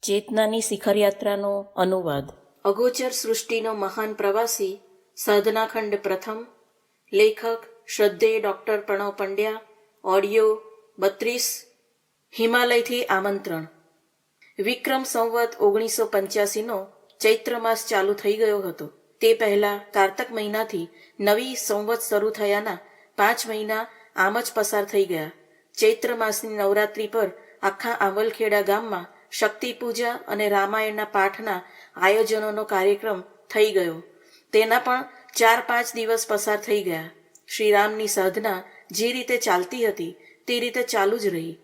ચેતનાની શિખરયાત્રાનો અનુવાદ. અગોચર સૃષ્ટિનો મહાન પ્રવાસી સાધનાખંડ પ્રથમ. લેખક શ્રદ્ધેય ડૉક્ટર પ્રણવ પંડ્યા. ઓડિયો 32. હિમાલયથી આમંત્રણ. વિક્રમ સંવત 1985નો ચૈત્ર માસ ચાલુ થઈ ગયો હતો. તે પહેલાં કારતક મહિનાથી નવી સંવત શરૂ થયાના 5 મહિના આમ જ પસાર થઈ ગયા. ચૈત્ર માસની નવરાત્રિ પર આખા આંવલખેડા ગામમાં શક્તિ પૂજા અને રામાયણના પાઠના આયોજનોનો કાર્યક્રમ થઈ ગયો. તેના પણ 4-5 દિવસ પસાર થઈ ગયા. શ્રીરામની સાધના જે રીતે ચાલતી હતી તે રીતે ચાલુ જ રહી.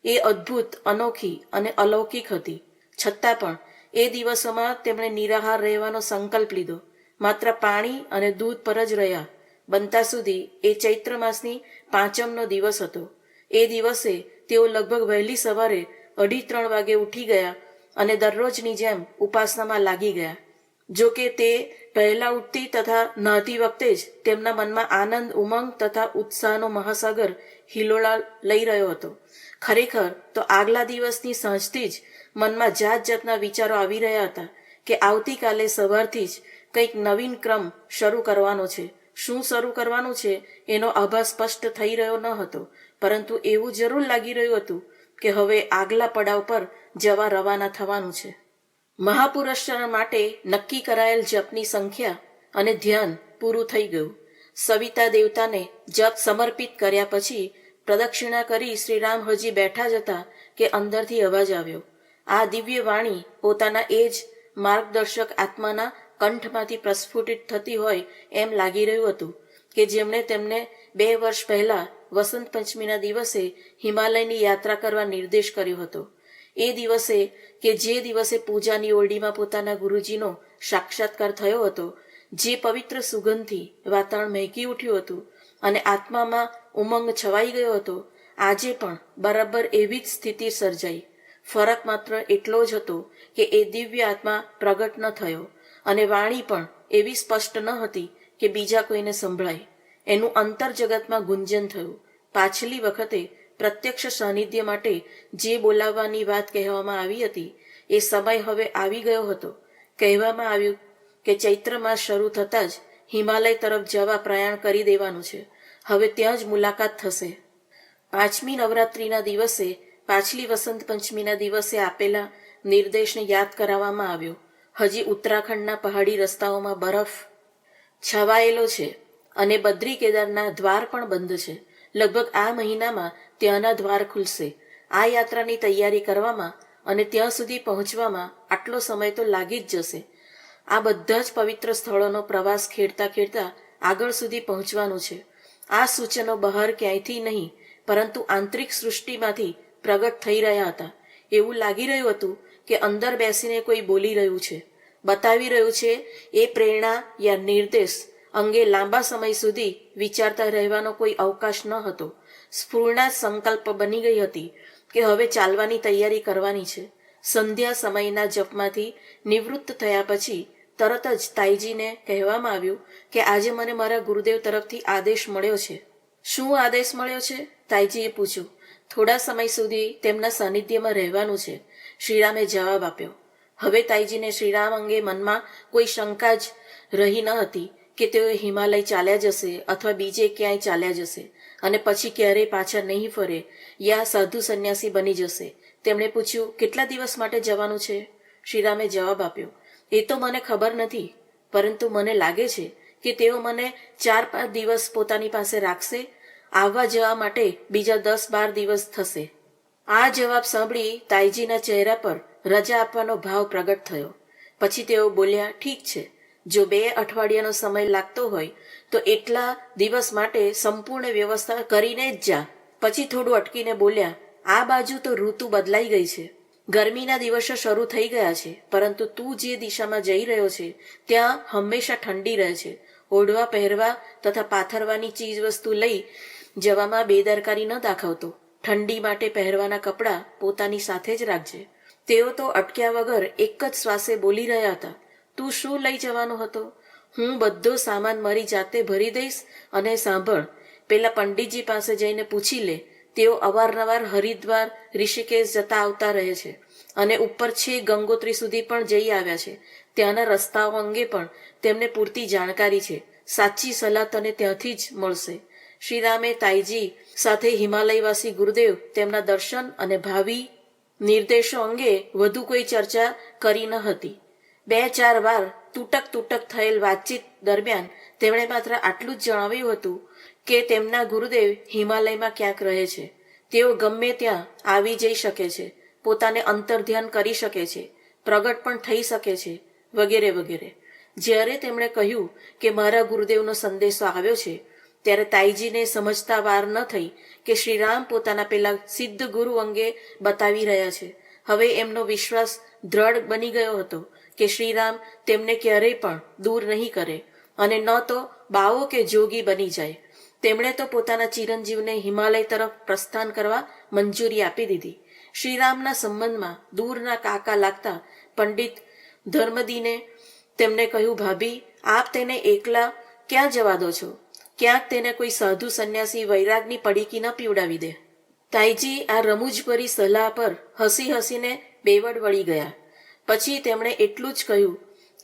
એ અદ્ભુત, અનોખી અને અલૌકિક હતી. છતાં પણ એ દિવસોમાં તેમણે નિરાહાર રહેવાનો સંકલ્પ લીધો. માત્ર પાણી અને દૂધ પર જ રહ્યા. બનતા સુધી એ ચૈત્ર માસની 5મનો દિવસ હતો. એ દિવસે તેઓ લગભગ વહેલી સવારે 2:30 વાગે ઉઠી ગયા અને દરરોજની જેમ ઉપાસનામાં લાગી ગયા. જો કે તે પહેલા ઉઠતી તથા નહાતી વખતે જ તેમના મનમાં આનંદ, ઉમંગ તથા ઉત્સાહનો મહાસાગર હિલોળા લઈ રહ્યો હતો. ખરેખર તો આગલા દિવસની સાંજથી જ મનમાં જાત જાતના વિચારો આવી રહ્યા હતા કે આવતીકાલે સવારથી જ કંઈક નવીન ક્રમ શરૂ કરવાનો છે. શું શરૂ કરવાનું છે એનો આભાસ સ્પષ્ટ થઈ રહ્યો ન હતો, પરંતુ એવું જરૂર લાગી રહ્યું હતું કે હવે આગલા પડાવ પર જવા રવાના થવાનું છે. મહાપુરુષાર્થ માટે નક્કી કરાયેલ જપની સંખ્યા અને ધ્યાન પૂરું થઈ ગયું. સવિતા દેવતાને જપ સમર્પિત કર્યા પછી પ્રદક્ષિણા કરી શ્રીરામ હજી બેઠા જ હતા કે અંદરથી અવાજ આવ્યો. આ દિવ્ય વાણી પોતાના એ જ માર્ગદર્શક આત્માના કંઠમાંથી પ્રસ્ફુટિત થતી હોય એમ લાગી રહ્યું હતું કે જેમણે તેમને 2 વર્ષ પહેલા વસંત પંચમીના દિવસે હિમાલયની યાત્રા કરવા નિર્દેશ કર્યો હતો. એ દિવસે કે જે દિવસે પૂજાની ઓરડીમાં પોતાના ગુરુજીનો સાક્ષાત્કાર થયો હતો, જે પવિત્ર સુગંધથી વાતાવરણ મહેકી ઉઠ્યું હતું અને આત્મામાં ઉમંગ છવાઈ ગયો હતો, આજે પણ બરાબર એવી જ સ્થિતિ સર્જાઈ. ફરક માત્ર એટલો જ હતો કે એ દિવ્ય આત્મા પ્રગટ ન થયો અને વાણી પણ એવી સ્પષ્ટ ન હતી કે બીજા કોઈને સંભળાય. એનું અંતર જગતમાં ગુંજન થયું. પાછલી વખતે પ્રત્યક્ષ સાનિધ્ય માટે જે બોલાવવાની વાત કહેવામાં આવી હતી એ સમય હવે આવી ગયો હતો. કહેવામાં આવ્યું કે ચૈત્ર માસ શરૂ થતાં જ હિમાલય તરફ જવા પ્રયાણ કરી દેવાનું છે. હવે ત્યાં જ મુલાકાત થશે. 5મી નવરાત્રિના દિવસે પાછલી વસંત પંચમીના દિવસે આપેલા નિર્દેશને યાદ કરાવવામાં આવ્યો. હજી ઉત્તરાખંડના પહાડી રસ્તાઓમાં બરફ છવાયેલો છે અને બદ્રી કેદારના દ્વાર પણ બંધ છે. લગભગ આ મહિનામાં ત્યાંના દ્વાર ખુલશે. આ યાત્રાની તૈયારી કરવામાં અને ત્યાં સુધી પહોંચવામાં આટલો સમય તો લાગી જ જશે. આ બધા જ પવિત્ર સ્થળોનો પ્રવાસ ખેડતા ખેડતા આગળ સુધી પહોંચવાનું છે. આ સૂચનો બહાર ક્યાંયથી નહીં પરંતુ આંતરિક સૃષ્ટિમાંથી પ્રગટ થઈ રહ્યા હતા. એવું લાગી રહ્યું હતું કે અંદર બેસીને કોઈ બોલી રહ્યું છે, બતાવી રહ્યું છે. એ પ્રેરણા યા નિર્દેશ અંગે લાંબા સમય સુધી વિચારતા રહેવાનો કોઈ અવકાશ ન હતો. સ્ફૂર્ણા સંકલ્પ બની ગઈ હતી કે હવે ચાલવાની તૈયારી કરવાની છે. સંધ્યા સમયના જપમાંથી નિવૃત્ત થયા પછી તરત જ તાઈજીને કહેવામાં આવ્યું કે આજે મને મારા ગુરુદેવ તરફથી આદેશ મળ્યો છે. શું આદેશ મળ્યો છે? તાઈજીએ પૂછ્યું. થોડા સમય સુધી તેમના સાનિધ્યમાં રહેવાનું છે, શ્રીરામે જવાબ આપ્યો. હવે તાઈજીને શ્રીરામ અંગે મનમાં કોઈ શંકા જ રહી ન હતી કે તેઓ હિમાલય ચાલ્યા જશે અથવા બીજે ક્યાંય ચાલ્યા જશે અને પછી ક્યારેય પાછા નહીં ફરે યા સાધુ સંન્યાસી બની જશે. તેમણે પૂછ્યું, કેટલા દિવસ માટે જવાનું છે? શ્રીરામે જવાબ આપ્યો, એ તો મને ખબર નથી, પરંતુ મને લાગે છે કે તેઓ મને 4-5 દિવસ પોતાની પાસે રાખશે. આવવા જવા માટે બીજા 10-12 દિવસ થશે. આ જવાબ સાંભળી તાઈજીના ચહેરા પર રજા આપવાનો ભાવ પ્રગટ થયો. પછી તેઓ બોલ્યા, ઠીક છે, જો 2 અઠવાડિયાનો સમય લાગતો હોય તો એટલા દિવસ માટે સંપૂર્ણ વ્યવસ્થા કરીને જ જા. પછી થોડું અટકીને બોલ્યા, આ બાજુ તો ઋતુ બદલાઈ ગઈ છે. ગરમીના દિવસો શરૂ થઈ ગયા છે, પરંતુ તું જે દિશામાં જઈ રહ્યો છે ત્યાં હંમેશા ઠંડી રહે છે. ઓઢવા, પહેરવા તથા પાથરવાની ચીજ વસ્તુ લઈ જવામાં બેદરકારી ન દાખવતો. ઠંડી માટે પહેરવાના કપડાં પોતાની સાથે જ રાખજે. તેઓ તો અટક્યા વગર એક જ શ્વાસે બોલી રહ્યા હતા, તું શું લઈ જવાનો હતો? હું બધો સામાન મારી જાતે ભરી દઈશ. અને સાંભળ, પેલા પંડિતજી પાસે જઈને પૂછી લે. તેઓ અવારનવાર હરિદ્વાર, ઋષિકેશ જતા આવતા રહે છે. અને ઉપર છે ગંગોત્રી સુધી પણ જઈ આવ્યા છે. ત્યાંના રસ્તાઓ અંગે પણ તેમને પૂરતી જાણકારી છે. સાચી સલાહ તને ત્યાંથી જ મળશે. શ્રીરામે તાઈજી સાથે હિમાલયવાસી ગુરુદેવ તેમના દર્શન અને ભાવિ નિર્દેશો અંગે વધુ કોઈ ચર્ચા કરી ન હતી. 2-4 વાર તૂટક થયેલ વાતચીત દરમિયાન તેમણે માત્ર આટલું જ જણાવ્યું હતું કે તેમના ગુરુદેવ હિમાલયમાં ક્યાંક રહે છે. તેઓ ગમે ત્યાં આવી જઈ શકે છે, પોતાને અંતર્ધ્યાન કરી શકે છે, પ્રગટ પણ થઈ શકે છે, વગેરે વગેરે. જ્યારે તેમણે કહ્યું કે મારા ગુરુદેવનો સંદેશો આવ્યો છે, ત્યારે તાઈજીને સમજતા વાર ન થઈ કે શ્રીરામ પોતાના પેલા સિદ્ધ ગુરુ અંગે બતાવી રહ્યા છે. હવે એમનો વિશ્વાસ દ્રઢ બની ગયો હતો કે શ્રીરામ તેમને ક્યારેય પણ દૂર નહીં કરે અને ન તો બાવો કે જોગી બની જાય. તેમણે તો પોતાના ચિરંજીવને હિમાલય તરફ પ્રસ્થાન કરવા મંજૂરી આપી દીધી. શ્રીરામના સંબંધમાં દૂરના કાકા લાગતા પંડિત ધર્મદીને તેમને કહ્યું, ભાભી, આપ તેને એકલા ક્યાં જવા દો છો? ક્યાંક તેને કોઈ સાધુ સંન્યાસી વૈરાગની પડીકી ન પીવડાવી દે. તાઈજી આ રમૂજભરી સલાહ પર હસી હસીને બેવડ વળી ગયા. પછી તેમણે એટલું જ કહ્યું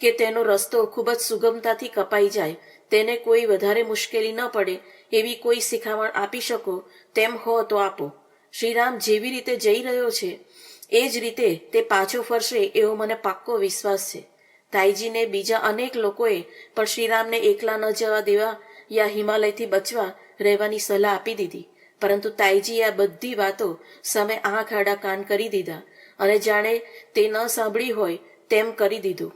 કે તેનો રસ્તો ખૂબ જ સુગમતાથી કપાઈ જાય, તેને કોઈ વધારે મુશ્કેલી ન પડે એવી કોઈ શિખામણ આપી શકો તેમ હો તો આપો. શ્રીરામ જેવી રીતે જઈ રહ્યો છે એ જ રીતે તે પાછો ફરશે એવો મને પાક્કો વિશ્વાસ છે. તાઈજીને બીજા અનેક લોકોએ પણ શ્રીરામને એકલા ન જવા દેવા યા હિમાલયથી બચવા રહેવાની સલાહ આપી દીધી. પરંતુ તાઈજીએ આ બધી વાતો સામે આંખ આડા કાન કરી દીધા અને જાણે તે ન સાંભળી હોય તેમ કરી દીધું.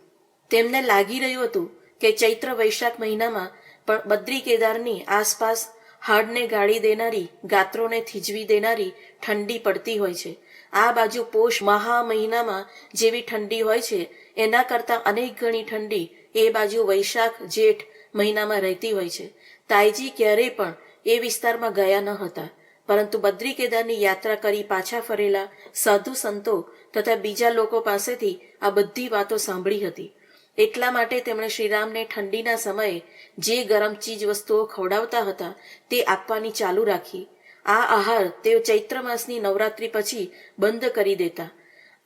તેમને લાગી રહ્યું હતું કે ચૈત્ર વૈશાખ મહિનામાં પણ બદ્રી કેદારની આસપાસ હાડને ગાળી દેનારી, ગાત્રોને થીજવી દેનારી ઠંડી પડતી હોય છે. આ બાજુ પોષ મહા મહિનામાં જેવી ઠંડી હોય છે એના કરતાં અનેક ગણી ઠંડી એ બાજુ વૈશાખ જેઠ મહિનામાં રહેતી હોય છે. તાઈજી ક્યારેય પણ એ વિસ્તારમાં ગયા ન હતા, પરંતુ બદ્રી કેદારની યાત્રા કરી પાછા ફરેલા સાધુ સંતો તથા બીજા લોકો પાસેથી આ બધી વાતો સાંભળી હતી. એટલા માટે તેમણે શ્રીરામને ઠંડીના સમયે જે ગરમ ચીજ વસ્તુઓ ખવડાવતા હતા તે આપવાની ચાલુ રાખી. આ આહાર તેઓ ચૈત્ર માસની નવરાત્રી પછી બંધ કરી દેતા.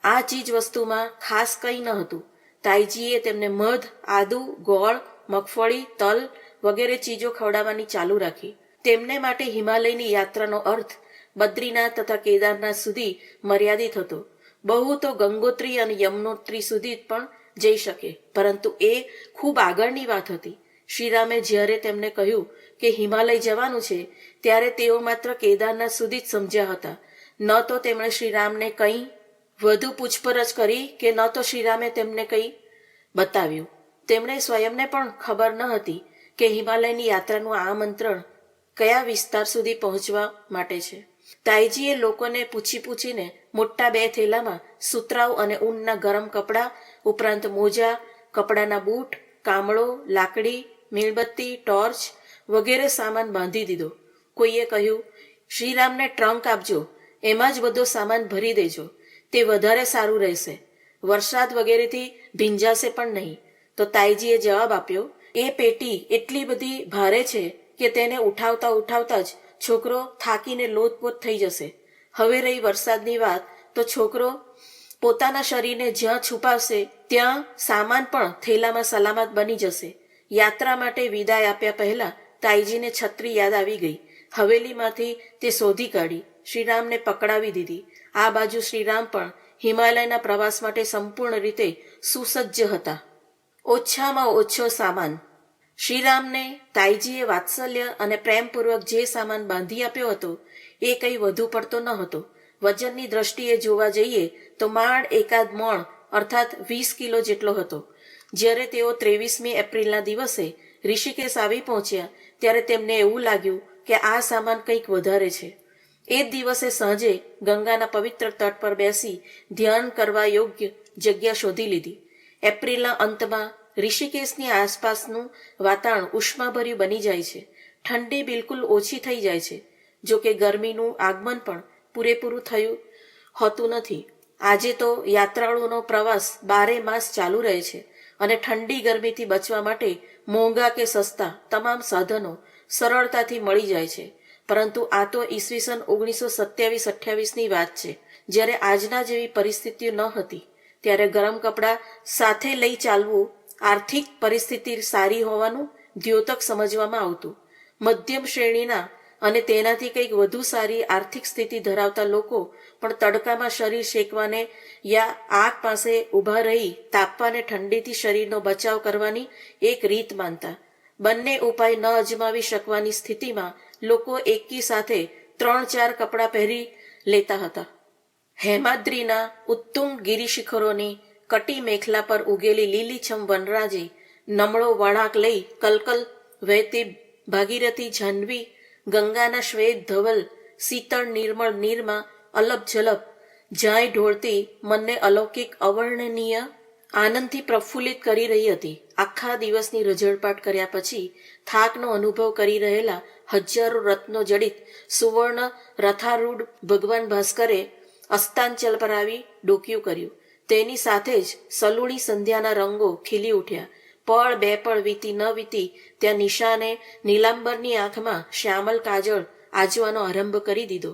આ ચીજ વસ્તુમાં ખાસ કંઈ ન હતું. તાઈજીએ તેમને મધ, આદુ, ગોળ, મગફળી, તલ વગેરે ચીજો ખવડાવવાની ચાલુ રાખી. તેમને માટે હિમાલયની યાત્રાનો અર્થ બદ્રીનાથ તથા કેદારનાથ સુધી મર્યાદિત હતો. બહુ તો ગંગોત્રી અને યમનોત્રી સુધી પણ જઈ શકે, પરંતુ એ ખૂબ આગળની વાત હતી. શ્રીરામે જ્યારે તેમને કહ્યું કે હિમાલય જવાનું છે ત્યારે તેઓ માત્ર કેદારનાથ સુધી જ સમજ્યા હતા. ન તો તેમણે શ્રીરામને કંઈ વધુ પૂછપરછ કરી કે ન તો શ્રીરામે તેમને કંઈ બતાવ્યું. તેમણે સ્વયંને પણ ખબર ન હતી કે હિમાલયની યાત્રાનું આમંત્રણ કયા વિસ્તાર સુધી પહોંચવા માટે છે. તાઈજીએ લોકોને પૂછીને મોટા 2 થેલામાં સુતરાઉ અને ઊનના ગરમ કપડાં ઉપરાંત મોજા, કપડાના બૂટ, કામળો, લાકડી, મીણબત્તી, ટોર્ચ વગેરે સામાન બાંધી દીધો. કોઈએ કહ્યું, શ્રીરામને ટ્રંક આપજો, એમાં જ બધો સામાન ભરી દેજો, તે વધારે સારું રહેશે, વરસાદ વગેરેથી ભીંજાશે પણ નહીં. તો તાઈજીએ જવાબ આપ્યો, એ પેટી એટલી બધી ભારે છે કે તેને ઉઠાવતા જ છોકરો થાકીને લોથપોથ થઈ જશે. હવે રહી વરસાદની વાત, તો છોકરો પોતાના શરીરને જ્યાં છુપાવશે ત્યાં સામાન પણ થેલામાં સલામત બની જશે. યાત્રા માટે વિદાય આપ્યા પહેલા તાઈજીને છત્રી યાદ આવી ગઈ. હવેલીમાંથી તે શોધી કાઢી, શ્રીરામને પકડાવી દીધી. આ બાજુ શ્રીરામ પણ હિમાલયના પ્રવાસ માટે સંપૂર્ણ રીતે સુસજ્જ હતા. ઓછામાં ઓછો સામાન. શ્રીરામને તાઈજીએ વાત્સલ્ય અને પ્રેમપૂર્વક જે સામાન બાંધી આપ્યો હતો એ કંઈ વધુ પડતો ન હતો. વજનની દ્રષ્ટિએ જોવા જઈએ તો માંડ એકાદ મણ અર્થાત 20 કિલો જેટલો હતો. જ્યારે તેઓ 23મી એપ્રિલના દિવસે ઋષિકેશ આવી પહોંચ્યા ત્યારે તેમને એવું લાગ્યું કે આ સામાન કંઈક વધારે છે. એ જ દિવસે સાંજે ગંગાના પવિત્ર તટ પર બેસી ધ્યાન કરવા યોગ્ય જગ્યા શોધી લીધી. એપ્રિલના અંતમાં ઋષિકેશની આસપાસનું વાતાવરણ ઉષ્માભર્યું બની જાય છે. ઠંડી બિલકુલ ઓછી થઈ જાય છે. જો કે ગરમીનું આગમન પણ પૂરેપૂરું થયું હોતું નથી. આજે તો યાત્રાળુઓનો પ્રવાસ 12 માસ ચાલુ રહે છે અને ઠંડી ગરમીથી બચવા માટે મોંઘા કે સસ્તા તમામ સાધનો સરળતાથી મળી જાય છે. પરંતુ આ તો ઈસવીસન 1927-28ની વાત છે. જ્યારે આજના જેવી પરિસ્થિતિઓ ન હતી ત્યારે ગરમ કપડાં સાથે લઈ ચાલવું આર્થિક પરિસ્થિતિ સારી હોવાનું દ્યોતક સમજવામાં આવતું. મધ્યમ શ્રેણીના અને તેનાથી કંઈક વધુ સારી આર્થિક સ્થિતિ ધરાવતા લોકો પણ તડકામાં શરીર શેકવાને યા આગ પાસે ઊભા રહી તાપવાને ઠંડીથી શરીરનો બચાવ કરવાની એક રીત માનતા. બંને ઉપાય ન અજમાવી શકવાની સ્થિતિમાં લોકો એકી સાથે 3-4 કપડાં પહેરી લેતા હતા. હેમાદ્રીના ઉત્તુંગ ગિરિશિખરોની કટી મેખલા પર ઉગેલી લીલીછમ વનરાજે નમળો વળાંક લઈ કલકલ વહેતી ભાગીરથી જાહ્નવી ગંગાના શ્વેત ધવલ શીતળ નિર્મળ નીરમાં અલપ ઝલપ જાય ઢોળતી મનને અલૌકિક અવર્ણનીય આનંદથી પ્રફુલ્લિત કરી રહી હતી. આખા દિવસની રઝળપાટ કર્યા પછી થાકનો અનુભવ કરી રહેલા હજારો રત્નો જડિત સુવર્ણ રથારૂઢ ભગવાન ભાસ્કરે અસ્તાંચલ પર આવી ડોકિયું કર્યું. તેની સાથે જ સલુણી સંધ્યાના રંગો ખીલી ઉઠ્યા. પળ બે પળ વીતી ન વીતી ત્યાં નિશાને નીલાંબરની આંખમાં શ્યામલ કાજળ આજવાનો આરંભ કરી દીધો.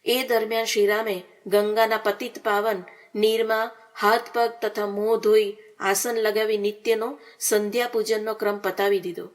એ દરમિયાન શ્રીરામે ગંગાના પતિત પાવન નીરમાં હાથ પગ તથા મોં ધોઈ આસન લગાવી નિત્યનો સંધ્યા પૂજનનો ક્રમ પતાવી દીધો.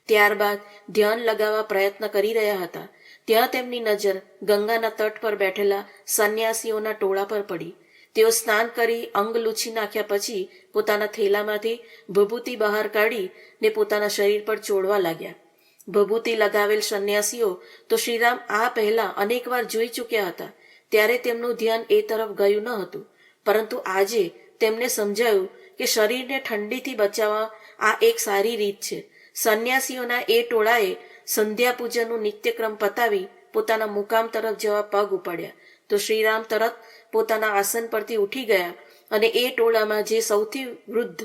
ત્યારબાદ ધ્યાન લગાવવા પ્રયત્ન કરી રહ્યા હતા. ત્યાં તેમની નજર ગંગાના તટ પર બેઠેલા સંન્યાસીઓના ટોળા પર પડી. તેઓ સ્નાન કરી અંગ લૂછી નાખ્યા પછી પોતાના થેલામાંથી ભભૂતિ બહાર કાઢી ને પોતાના શરીર પર ચોડવા લાગ્યા. ભભૂતિ લગાવેલ સંન્યાસીઓ તો શ્રીરામ આ પહેલા અનેકવાર જોઈ ચૂક્યા હતા, ત્યારે તેમનું ધ્યાન એ તરફ ગયું ન હતું. પરંતુ આજે તેમને સમજાયું કે શરીરને ઠંડીથી બચાવવા આ એક સારી રીત છે. સંન્યાસીઓના એ ટોળાએ સંધ્યા પૂજનનું નિત્યક્રમ પતાવી પોતાના મુકામ તરફ જવા પગ ઉપાડ્યા તો શ્રીરામ તરત પોતાના આસન પરથી ઉઠી ગયા અને એ ટોળામાં જે સૌથી વૃદ્ધ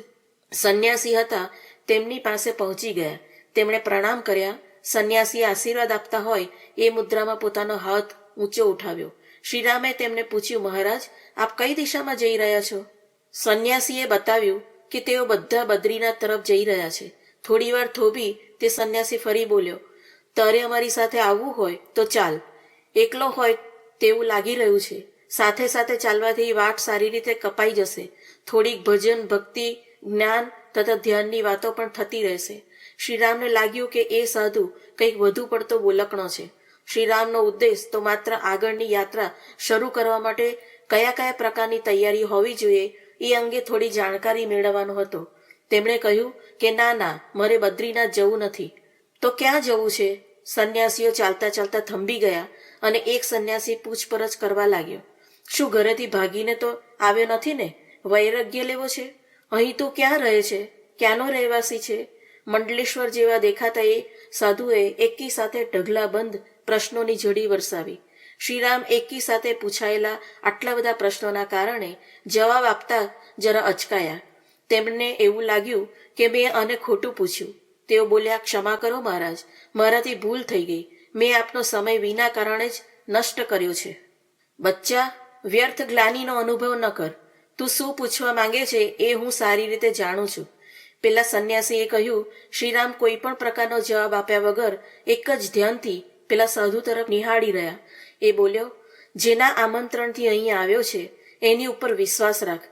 સંન્યાસી હતા તેમની પાસે પહોંચી ગયા. તેમણે પ્રણામ કર્યા. સંન્યાસીએ આશીર્વાદ આપતા હોય એ મુદ્રામાં પોતાનો હાથ ઊંચો ઉઠાવ્યો. શ્રીરામે તેમને પૂછ્યું, મહારાજ, આપ કઈ દિશામાં જઈ રહ્યા છો? સંન્યાસીએ બતાવ્યું કે તેઓ બધા બદ્રીનાથ તરફ જઈ રહ્યા છે. થોડીવાર થોભી તે સંન્યાસી ફરી બોલ્યો, તારે અમારી સાથે આવવું હોય તો ચાલ. એકલો હોય તેવું લાગી રહ્યું છે. સાથે સાથે ચાલવાથી વાટ સારી રીતે કપાઈ જશે. થોડીક ભજન, ભક્તિ, જ્ઞાન તથા ધ્યાનની વાતો પણ થતી રહેશે. શ્રીરામને લાગ્યું કે એ સાધુ કંઈક વધુ પડતો બોલકણો છે. શ્રીરામનો ઉદ્દેશ તો માત્ર આગળની યાત્રા શરૂ કરવા માટે કયા કયા પ્રકારની તૈયારી હોવી જોઈએ એ અંગે થોડી જાણકારી મેળવવાનો હતો. તેમણે કહ્યું કે ના, મારે બદ્રીનાથ જવું નથી. તો ક્યાં જવું છે? સંન્યાસીઓ ચાલતા ચાલતા થંભી ગયા અને એક સંન્યાસી પૂછપરછ કરવા લાગ્યો, શું ઘરેથી ભાગીને તો આવ્યો નથી ને? વૈરાગ્ય લેવો છે? અહીં તું ક્યાં રહે છે? ક્યાંનો રહેવાસી છે? મંડલેશ્વર જેવા દેખાતા એ સાધુએ એકી સાથે ઢગલાબંધ પ્રશ્નોની ઝડી વરસાવી. શ્રીરામ એકી સાથે પૂછાયેલા આટલા બધા પ્રશ્નોના કારણે જવાબ આપતા જરા અચકાયા. તેમને એવું લાગ્યું કે મેં આને ખોટું પૂછ્યું. તેઓ બોલ્યા, ક્ષમા કરો મહારાજ, મારાથી ભૂલ થઈ ગઈ. મેં આપનો સમય વિના કારણે જ નષ્ટ કર્યો છે. બચ્ચા, વ્યર્થ ગ્લાનીનો અનુભવ ન કર. તું શું પૂછવા માંગે છે એ હું સારી રીતે જાણું છું. પેલા સંન્યાસીએ કહ્યું. શ્રીરામ કોઈ પણ પ્રકારનો જવાબ આપ્યા વગર એક જ ધ્યાનથી પેલા સાધુ તરફ નિહાળી રહ્યા. એ બોલ્યો, જેના આમંત્રણથી અહીં આવ્યો છે એની ઉપર વિશ્વાસ રાખ.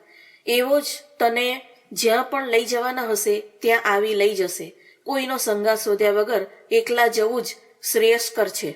એવો જ તને જ્યાં પણ લઈ જવાના હશે ત્યાં આવી લઈ જશે. કોઈનો સંગાથ શોધ્યા વગર એકલા જવું જ શ્રેયસ્કર છે.